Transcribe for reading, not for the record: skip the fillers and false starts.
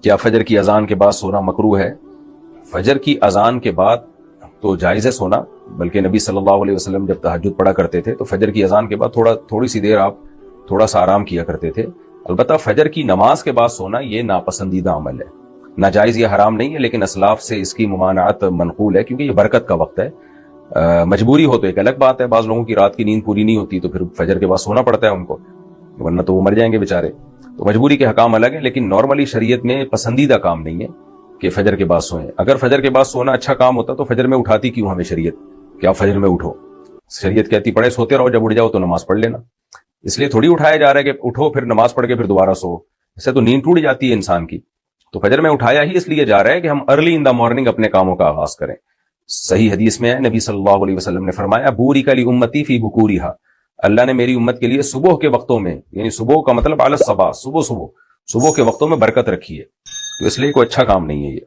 کیا فجر کی اذان کے بعد سونا مکروہ ہے؟ فجر کی اذان کے بعد تو جائز ہے سونا، بلکہ نبی صلی اللہ علیہ وسلم جب تہجد پڑھا کرتے تھے تو فجر کی اذان کے بعد تھوڑی سی دیر آپ تھوڑا سا آرام کیا کرتے تھے۔ البتہ فجر کی نماز کے بعد سونا یہ ناپسندیدہ عمل ہے، ناجائز یا حرام نہیں ہے، لیکن اسلاف سے اس کی ممانعت منقول ہے کیونکہ یہ برکت کا وقت ہے۔ مجبوری ہو تو ایک الگ بات ہے، بعض لوگوں کی رات کی نیند پوری نہیں ہوتی تو پھر فجر کے بعد سونا پڑتا ہے ان کو، ورنہ تو وہ مر جائیں گے بیچارے، تو مجبوری کے حکام الگ ہیں، لیکن نارملی شریعت میں پسندیدہ کام نہیں ہے کہ فجر کے بعد سوئیں۔ اگر فجر کے بعد سونا اچھا کام ہوتا تو فجر میں اٹھاتی کیوں ہمیں شریعت کہ آپ فجر میں اٹھو؟ شریعت کہتی پڑھے سوتے رہو، جب اٹھ جاؤ تو نماز پڑھ لینا۔ اس لیے تھوڑی اٹھایا جا رہا ہے کہ اٹھو پھر نماز پڑھ کے پھر دوبارہ سو، اس سے تو نیند ٹوٹ جاتی ہے انسان کی۔ تو فجر میں اٹھایا ہی اس لیے جا رہا ہے کہ ہم ارلی ان دا مارننگ اپنے کاموں کا آغاز کریں۔ صحیح حدیث میں ہے، نبی صلی اللہ علیہ وسلم نے فرمایا بورک لامتی فی بکورہا، اللہ نے میری امت کے لیے صبح کے وقتوں میں، یعنی صبح کا مطلب علی الصباح، صبح کے وقتوں میں برکت رکھی ہے، تو اس لیے کوئی اچھا کام نہیں ہے یہ۔